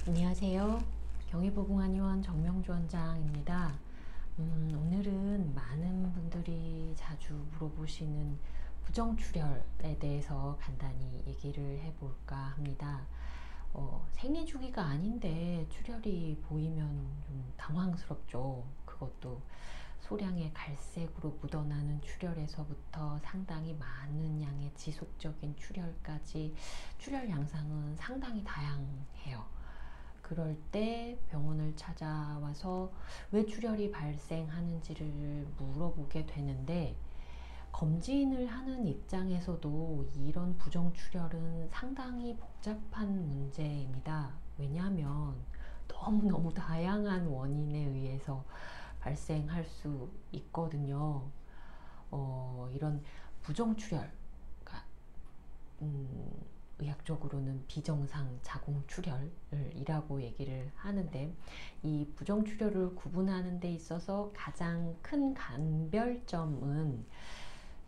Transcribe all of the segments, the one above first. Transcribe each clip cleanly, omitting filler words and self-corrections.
안녕하세요. 경희부궁한의원 정명주 원장입니다. 오늘은 많은 분들이 자주 물어보시는 부정출혈에 대해서 간단히 얘기를 해볼까 합니다. 생리 주기가 아닌데 출혈이 보이면 좀 당황스럽죠. 그것도 소량의 갈색으로 묻어나는 출혈에서부터 상당히 많은 양의 지속적인 출혈까지 출혈 양상은 상당히 다양해요. 그럴 때 병원을 찾아와서 왜 출혈이 발생하는지를 물어보게 되는데, 검진을 하는 입장에서도 이런 부정출혈은 상당히 복잡한 문제입니다. 왜냐하면 너무너무 다양한 원인에 의해서 발생할 수 있거든요. 이런 부정출혈, 의학적으로는 비정상 자궁출혈이라고 얘기를 하는데, 이 부정출혈을 구분하는 데 있어서 가장 큰 간별점은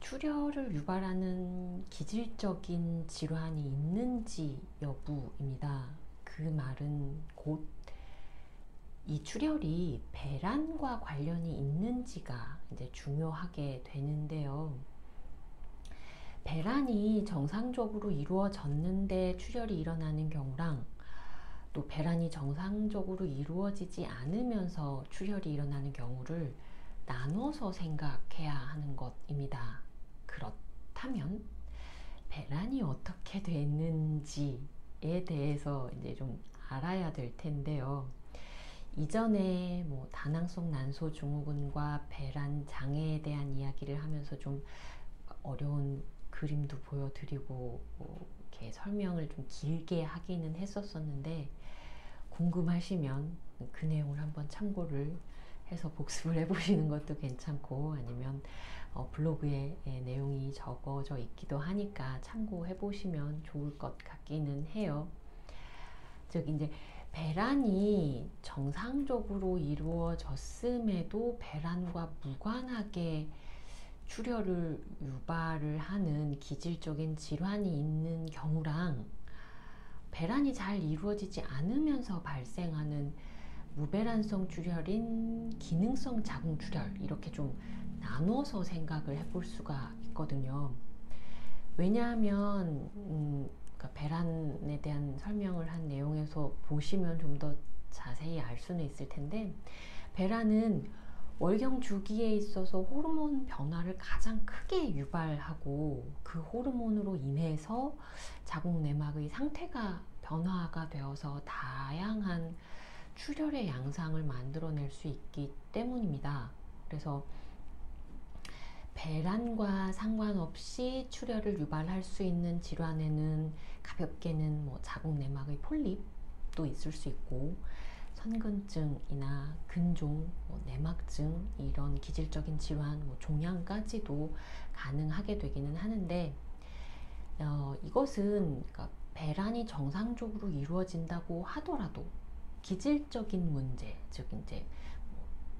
출혈을 유발하는 기질적인 질환이 있는지 여부입니다. 그 말은 곧 이 출혈이 배란과 관련이 있는지가 이제 중요하게 되는데요. 배란이 정상적으로 이루어졌는데 출혈이 일어나는 경우랑, 또 배란이 정상적으로 이루어지지 않으면서 출혈이 일어나는 경우를 나눠서 생각해야 하는 것입니다. 그렇다면 배란이 어떻게 됐는지에 대해서 이제 좀 알아야 될 텐데요. 이전에 다낭성 난소 증후군과 배란 장애에 대한 이야기를 하면서 좀 어려운 그림도 보여드리고 이렇게 설명을 좀 길게 하기는 했었는데, 궁금하시면 그 내용을 한번 참고를 해서 복습을 해보시는 것도 괜찮고, 아니면 블로그에 내용이 적어져 있기도 하니까 참고해 보시면 좋을 것 같기는 해요. 즉 이제 배란이 정상적으로 이루어졌음에도 배란과 무관하게 출혈을 유발을 하는 기질적인 질환이 있는 경우랑, 배란이 잘 이루어지지 않으면서 발생하는 무배란성 출혈인 기능성 자궁출혈, 이렇게 좀 나눠서 생각을 해볼 수가 있거든요. 왜냐하면 그러니까 배란에 대한 설명을 한 내용에서 보시면 좀 더 자세히 알 수는 있을 텐데, 배란은 월경 주기에 있어서 호르몬 변화를 가장 크게 유발하고, 그 호르몬으로 인해서 자궁 내막의 상태가 변화가 되어서 다양한 출혈의 양상을 만들어낼 수 있기 때문입니다. 그래서 배란과 상관없이 출혈을 유발할 수 있는 질환에는 가볍게는 자궁 내막의 폴립도 있을 수 있고, 선근증이나 근종, 내막증, 이런 기질적인 질환, 종양까지도 가능하게 되기는 하는데, 이것은 그러니까 배란이 정상적으로 이루어진다고 하더라도 기질적인 문제, 즉 이제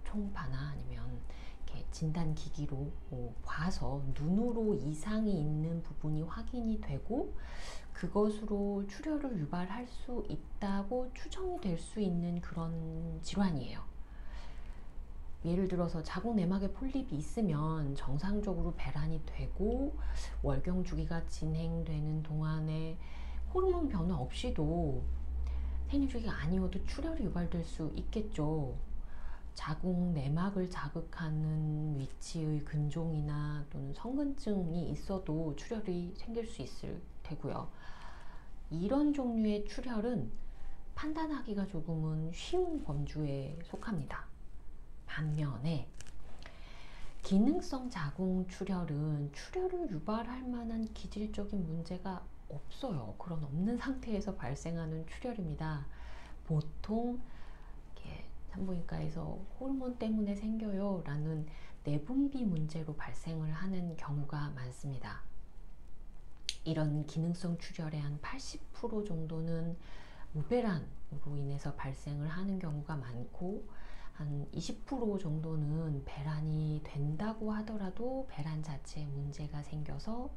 총파나 아니면 이렇게 진단 기기로 봐서 눈으로 이상이 있는 부분이 확인이 되고, 그것으로 출혈을 유발할 수 있다고 추정이 될 수 있는 그런 질환이에요. 예를 들어서 자궁 내막에 폴립이 있으면 정상적으로 배란이 되고 월경 주기가 진행되는 동안에 호르몬 변화 없이도 생리 주기가 아니어도 출혈이 유발될 수 있겠죠. 자궁 내막을 자극하는 위치의 근종이나 또는 성근증이 있어도 출혈이 생길 수 있을 테고요. 이런 종류의 출혈은 판단하기가 조금은 쉬운 범주에 속합니다. 반면에 기능성 자궁 출혈은 출혈을 유발할 만한 기질적인 문제가 없어요. 그런 없는 상태에서 발생하는 출혈입니다. 보통 산부인과에서 호르몬 때문에 생겨요 라는 내분비 문제로 발생을 하는 경우가 많습니다. 이런 기능성 출혈의 한 80% 정도는 무배란으로 인해서 발생을 하는 경우가 많고, 한 20% 정도는 배란이 된다고 하더라도 배란 자체에 문제가 생겨서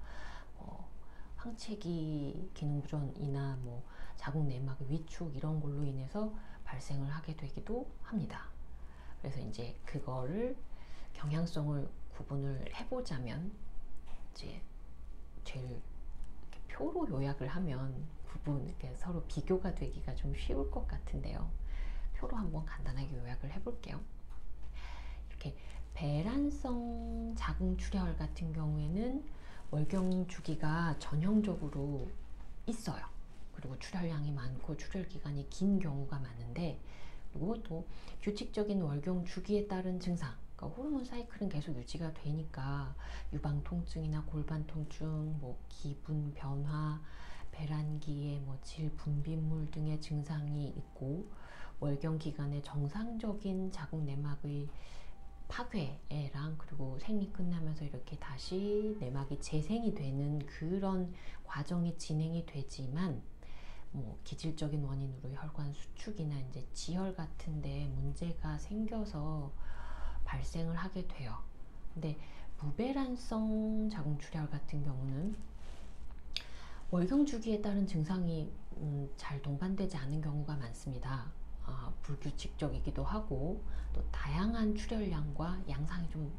황체기 기능 부전이나 뭐 자궁 내막의 위축 이런 걸로 인해서 발생을 하게 되기도 합니다. 그래서 이제 그거를 경향성을 구분을 해보자면 이제 제일 표로 요약을 하면 서로 비교가 되기가 좀 쉬울 것 같은데요. 표로 한번 간단하게 요약을 해볼게요. 이렇게 배란성 자궁출혈 같은 경우에는 월경 주기가 전형적으로 있어요. 그리고 출혈량이 많고 출혈 기간이 긴 경우가 많은데, 그리고 또 규칙적인 월경 주기에 따른 증상, 그러니까 호르몬 사이클은 계속 유지가 되니까 유방 통증이나 골반 통증, 뭐 기분 변화, 배란기에 뭐 질 분비물 등의 증상이 있고, 월경 기간에 정상적인 자궁 내막의 파괴랑 그리고 생리 끝나면서 이렇게 다시 내막이 재생이 되는 그런 과정이 진행이 되지만, 뭐 기질적인 원인으로 혈관 수축이나 이제 지혈 같은데 문제가 생겨서 발생을 하게 돼요. 근데 무배란성 자궁출혈 같은 경우는 월경 주기에 따른 증상이 잘 동반되지 않은 경우가 많습니다. 불규칙적이기도 하고 또 다양한 출혈량과 양상이 좀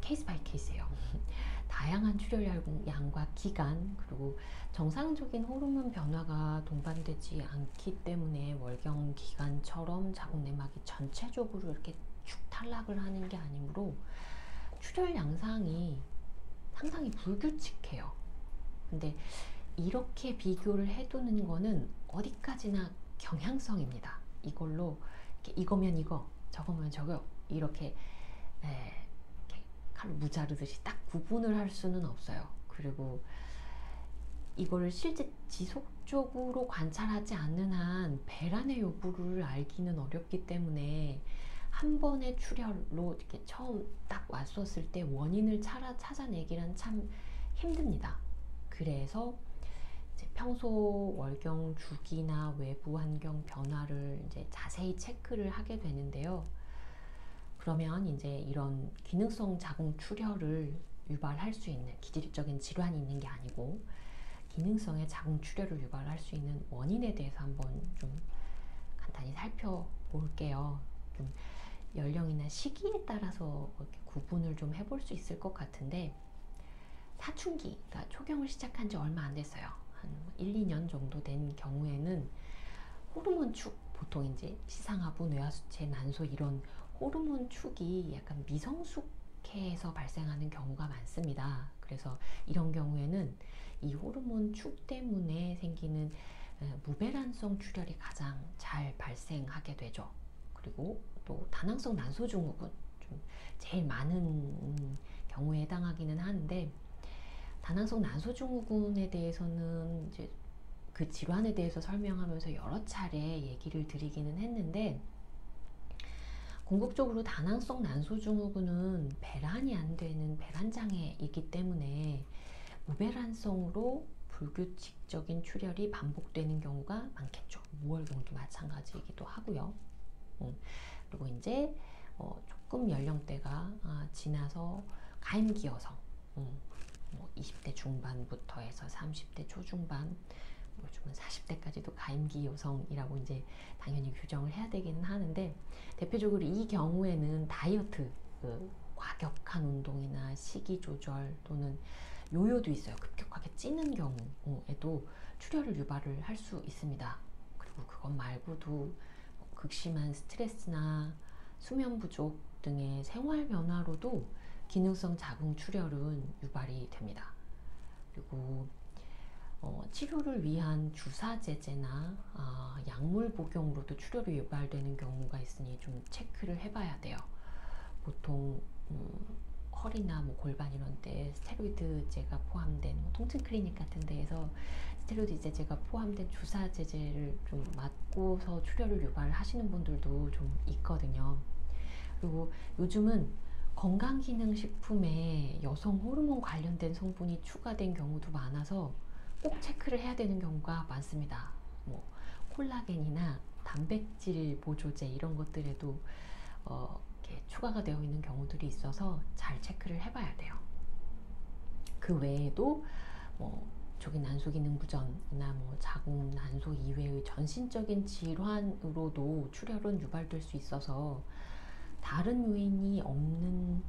케이스 바이 케이스예요. 다양한 출혈량과 기간, 그리고 정상적인 호르몬 변화가 동반되지 않기 때문에 월경 기간처럼 자궁 내막이 전체적으로 이렇게 축 탈락을 하는 게 아니므로 출혈 양상이 상당히 불규칙해요. 근데 이렇게 비교를 해두는 거는 어디까지나 경향성입니다. 이걸로 이거면 이거, 저거면 저거 이렇게 칼로 무자르듯이 딱 구분을 할 수는 없어요. 그리고 이걸 실제 지속적으로 관찰하지 않는 한 배란의 여부를 알기는 어렵기 때문에 한 번의 출혈로 이렇게 처음 딱 왔었을 때 원인을 찾아내기란 참 힘듭니다. 그래서 이제 평소 월경 주기나 외부 환경 변화를 이제 자세히 체크를 하게 되는데요. 그러면 이제 이런 기능성 자궁 출혈을 유발할 수 있는 기질적인 질환이 있는 게 아니고 기능성의 자궁 출혈을 유발할 수 있는 원인에 대해서 한번 좀 간단히 살펴볼게요. 좀 연령이나 시기에 따라서 이렇게 구분을 좀 해볼 수 있을 것 같은데, 사춘기, 그러니까 초경을 시작한 지 얼마 안 됐어요. 한 1, 2년 정도 된 경우에는 호르몬 축, 보통 이제 시상하부, 뇌하수체, 난소 이런 호르몬 축이 약간 미성숙해서 발생하는 경우가 많습니다. 그래서 이런 경우에는 이 호르몬 축 때문에 생기는 무배란성 출혈이 가장 잘 발생하게 되죠. 그리고 또 다낭성 난소증후군 좀 제일 많은 경우에 해당하기는 하는데, 다낭성 난소증후군에 대해서는 이제 그 질환에 대해서 설명하면서 여러 차례 얘기를 드리기는 했는데, 궁극적으로 다낭성 난소증후군은 배란이 안 되는 배란장애이기 때문에 무배란성으로 불규칙적인 출혈이 반복되는 경우가 많겠죠. 무월경도 마찬가지이기도 하고요. 그리고 이제 조금 연령대가 지나서 가임기 여성, 뭐 20대 중반부터 해서 30대 초중반, 요즘은 40대까지도 가임기 여성이라고 이제 당연히 규정을 해야 되기는 하는데, 대표적으로 이 경우에는 다이어트, 과격한 운동이나 식이 조절 또는 요요도 있어요. 급격하게 찌는 경우에도 출혈을 유발을 할 수 있습니다. 그리고 그것 말고도 극심한 스트레스나 수면 부족 등의 생활 변화로도 기능성 자궁 출혈은 유발이 됩니다. 그리고 치료를 위한 주사 제제나 약물 복용으로도 출혈이 유발되는 경우가 있으니 좀 체크를 해봐야 돼요. 보통 허리나 뭐 골반 이런 데 스테로이드제가 포함된 통증 클리닉 같은 데에서 스테로이드제가 포함된 주사 제제를 좀 맞고서 출혈을 유발하시는 분들도 좀 있거든요. 그리고 요즘은 건강기능식품에 여성 호르몬 관련된 성분이 추가된 경우도 많아서 꼭 체크를 해야 되는 경우가 많습니다. 뭐 콜라겐이나 단백질 보조제 이런 것들에도 이렇게 추가가 되어 있는 경우들이 있어서 잘 체크를 해봐야 돼요. 그 외에도 뭐 조기 난소 기능 부전이나 뭐 자궁 난소 이외의 전신적인 질환으로도 출혈은 유발될 수 있어서 다른 요인이 없는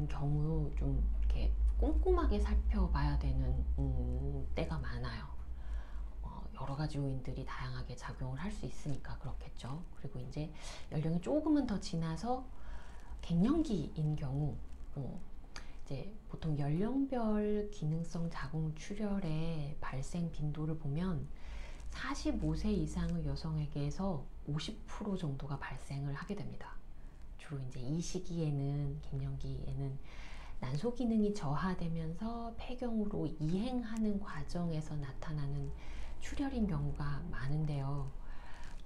경우 좀 이렇게 꼼꼼하게 살펴봐야 되는 때가 많아요. 여러 가지 요인들이 다양하게 작용을 할 수 있으니까 그렇겠죠. 그리고 이제 연령이 조금은 더 지나서 갱년기인 경우, 이제 보통 연령별 기능성 자궁 출혈의 발생 빈도를 보면 45세 이상의 여성에게서 50% 정도가 발생을 하게 됩니다. 주로 이제 이 시기에는, 갱년기에는 난소 기능이 저하되면서 폐경으로 이행하는 과정에서 나타나는 출혈인 경우가 많은데요.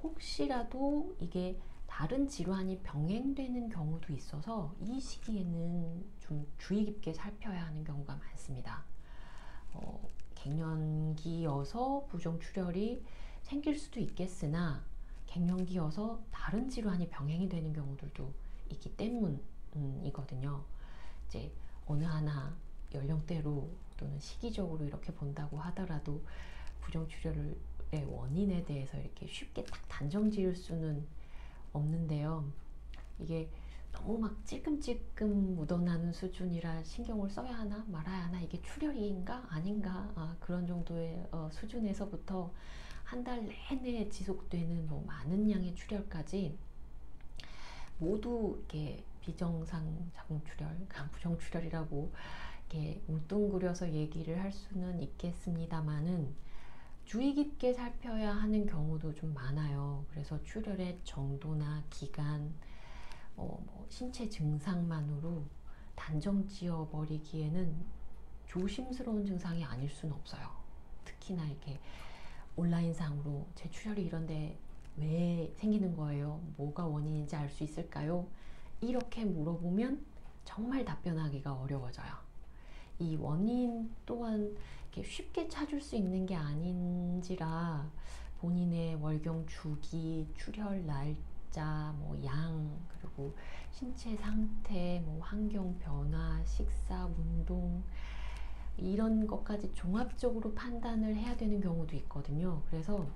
혹시라도 이게 다른 질환이 병행되는 경우도 있어서 이 시기에는 좀 주의 깊게 살펴야 하는 경우가 많습니다. 갱년기여서 부정출혈이 생길 수도 있겠으나 갱년기여서 다른 질환이 병행이 되는 경우들도 있기 때문이거든요. 이제 어느 하나 연령대로 또는 시기적으로 이렇게 본다고 하더라도 부정출혈의 원인에 대해서 이렇게 쉽게 딱 단정 지을 수는 없는데요. 이게 너무 막 찔끔찔끔 묻어나는 수준이라 신경을 써야 하나 말아야 하나, 이게 출혈인가 아닌가, 그런 정도의 수준에서부터 한 달 내내 지속되는 뭐 많은 양의 출혈까지 모두 이렇게 비정상 자궁출혈, 부정출혈이라고 이렇게 뭉뚱그려서 얘기를 할 수는 있겠습니다만은 주의 깊게 살펴야 하는 경우도 좀 많아요. 그래서 출혈의 정도나 기간, 뭐 신체 증상만으로 단정 지어 버리기에는 조심스러운 증상이 아닐 수는 없어요. 특히나 이렇게 온라인상으로 제 출혈이 이런데 왜 생기는 거예요? 뭐가 원인인지 알 수 있을까요? 이렇게 물어보면 정말 답변하기가 어려워져요. 이 원인 또한 이렇게 쉽게 찾을 수 있는 게 아닌지라 본인의 월경 주기, 출혈 날짜, 뭐 양, 그리고 신체 상태, 뭐 환경 변화, 식사, 운동, 이런 것까지 종합적으로 판단을 해야 되는 경우도 있거든요. 그래서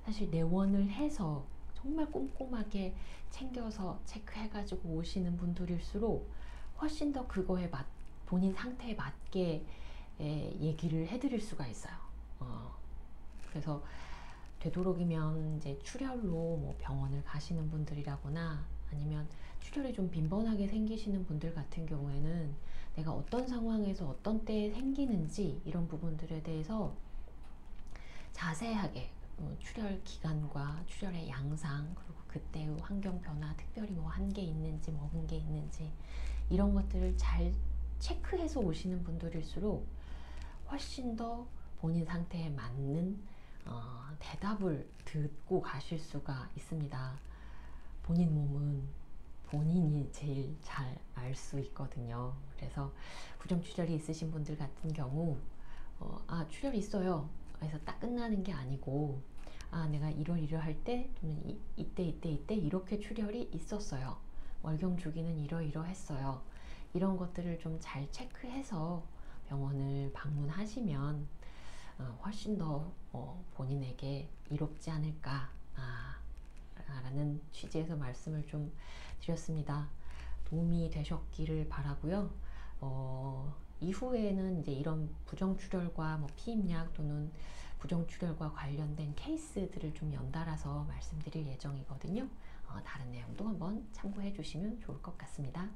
사실 내원을 해서 정말 꼼꼼하게 챙겨서 체크해가지고 오시는 분들일수록 훨씬 더 그거에 본인 상태에 맞게 얘기를 해드릴 수가 있어요. 그래서 되도록이면 이제 출혈로 뭐 병원을 가시는 분들이라거나 아니면 출혈이 좀 빈번하게 생기시는 분들 같은 경우에는 내가 어떤 상황에서 어떤 때에 생기는지 이런 부분들에 대해서 자세하게 출혈 기간과 출혈의 양상, 그리고 그때의 환경 변화, 특별히 뭐 한 게 있는지 먹은 게 있는지 이런 것들을 잘 체크해서 오시는 분들일수록 훨씬 더 본인 상태에 맞는 대답을 듣고 가실 수가 있습니다. 본인 몸은 본인이 제일 잘 알 수 있거든요. 그래서 부정출혈이 있으신 분들 같은 경우 출혈이 있어요. 그래서 딱 끝나는 게 아니고 내가 이러할 때 또는 이때 이렇게 출혈이 있었어요. 월경 주기는 이러했어요. 이런 것들을 좀 잘 체크해서 병원을 방문하시면 훨씬 더 본인에게 이롭지 않을까 라는 취지에서 말씀을 좀 드렸습니다. 도움이 되셨기를 바라고요. 이후에는 이제 이런 부정출혈과 뭐 피임약 또는 부정출혈과 관련된 케이스들을 좀 연달아서 말씀드릴 예정이거든요. 다른 내용도 한번 참고해 주시면 좋을 것 같습니다.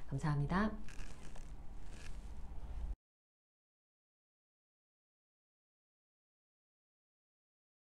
감사합니다.